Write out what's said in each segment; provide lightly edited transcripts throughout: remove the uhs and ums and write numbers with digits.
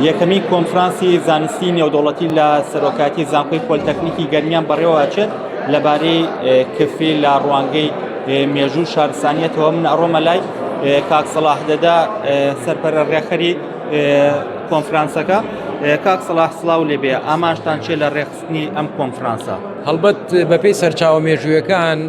یەکەمی کۆنفرانسی زانستی نێودەوڵەتی لە سەرۆکاتی زانکۆی پۆلیتەکنیکی گەرمیان بەڕێوەچێت لەبارەی کفری لە ڕوانگەی مێژوو شارستانیەتەوە. من ئەڕۆمە لای کاک سەلاح دەدا سەرپەرە ڕێخەری کۆنفرانسەکە. کاک سەلاح سڵاو لێبێ، ئاماژتان چێ لە ڕێخستنی ئەم کۆنفرانسە؟ هەڵبەت بەپێی سەرچاوە مێژوویەکان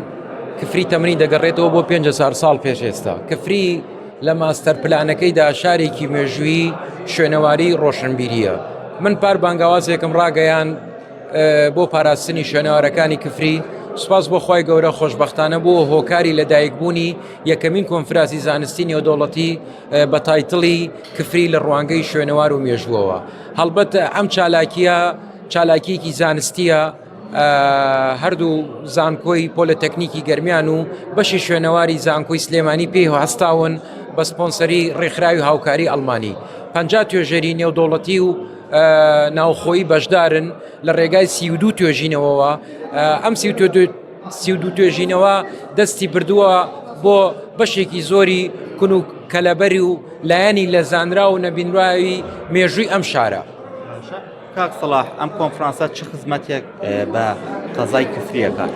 کفری تەمەنی دەگەڕێتەوە بۆ 500 ساڵ پێش ئێستا. کفری لە ماستەر پلانەکەیدا شارێکی مێژووی شوێنەواری ڕۆشنبیریە. من پار بانگاوازێکم ڕاگەیان بۆ پاراستنی شوێنەوارەکانی کفری. سوپاس بۆ خی گەورە، خۆشببختانە بۆ هۆکاری لەدایکبوونی یەکەمین کۆنفرانسی زانستی نێودەوڵەتی بە تایتڵی کفری لە ڕوانگەی شوێنەوار و مێژووەوە. هەڵبەت ئەم چالاکیەکی زانستیە، هەردوو زانکۆی پۆلیتەکنیکی گەرمیان و بەشی شوێنەواری زانکۆی سلێمانی پێی هەستاون بە سپۆنسەری ڕێکخراوی هاوکاری ئەڵمانی. 50 توێژەری نێودەوڵەتی و ناوخۆیی بەشدارن لە ڕێگای 32 توێژینەوەوە. ئەم 32 توێژینەوە دەستی بردووە بۆ بەشێکی زۆری کون و کەلەبەری و لایەنی لە زانرا و نەبینراوی مێژووی ئەم شارە. کاک سەلاح، ئەم کۆنفرانسە چ خزمەتێک بە قەزای کفریەکە؟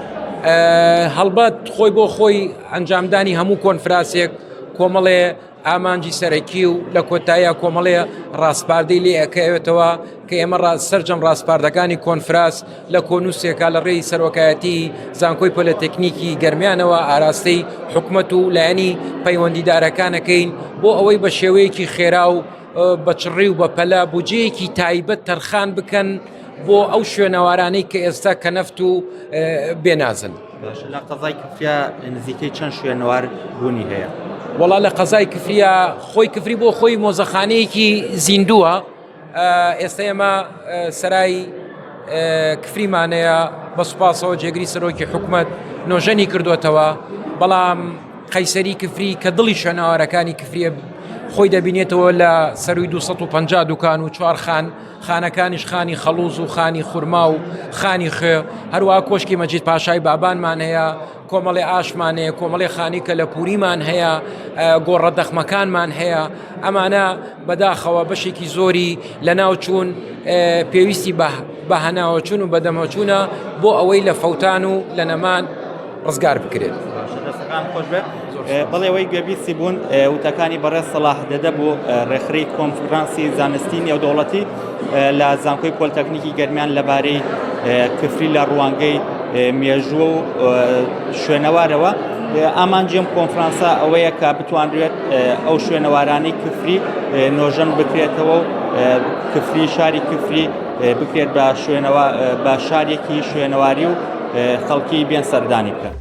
هەڵبەت خۆی بۆ خۆی ئەنجامدانی هەموو کۆنفرانسێک کۆمەڵێ ئامانجی سەرەکی و لە کۆتاییە کۆمەڵەیە ڕاستپاردەی لێ ئەکەوێتەوە کە ئێمە سەرجەم ڕاستپاردەکانی کۆنفراس لە کۆنووسێکە لە ڕێی سەرۆکایەتی زانکۆی پۆلیتەکنیکی گەرمیانەوە ئاراستەی حکومەت و لایەنی پەیوەندیدارەکانەکەین بۆ ئەوەی بە شێوەیەکی خێرا و بە چڕی و بە پەلا بودجەیەکی تایبەت تەرخان بکەن بۆ ئەو شوێنەوارانەی کە ئێستا کە نەفت و بێنازن. لە قەزای کفریە نزیکەی چەند شوێنەوار بوونی هەیە؟ وەڵا لە قەزای کفریە خۆی کفری بۆ خۆی مۆزەخانەیەکی زیندووە. ئێستا ئێمە سەرای کفریمانەیە بە سوپاسەوە جێگری سەرۆکی حکومەت نۆژەنی کردوێتەوە، بەڵام قەیسەری کفری کە دڵی شوێنەوارەکانی کفریە خۆی دەبینێتەوە لە سەروی 250 دوکان و 4 خانەکانیش خانی خەڵوز و خانی خورما و خانی خێ، هەروەها کۆشکی مەجید پاشای بابانمان هەیە، کۆمەڵێ ئاشمان هەیە، کۆمەڵێ خانی کە لە پوریمان هەیە، گۆڕە دەخمەکانمان هەیە. ئەمانە بەداخەوە بەشێکی زۆری لە ناوچوون پێویستی بە هەناوەچوون و بەدەمەچوونە بۆ ئەوەی لە فەوتان و لە نەمان ڕزگار بکرێت. بەڵێ ئەوەی گوێبیستی بوون وتەکانی بەڕێز سەلاح دەدە بۆ ڕێکخراوی کۆنفرانسی زانستی نێودەوڵەتی لە زانکۆی پۆلیتەکنیکی گەرمیان لەبارەی کفری لە ڕوانگەی مێژووە و شوێنەوارەوە. ئامانجیم کۆنفرانسە ئەوەیە کە بتوانرێت ئەو شوێنەوارانەی کفری نۆژەن بکرێتەوە و کفری شاری کفری بکرێت بە شارێکی شوێنەواری و خەڵکی بێن سەردانی بکەن.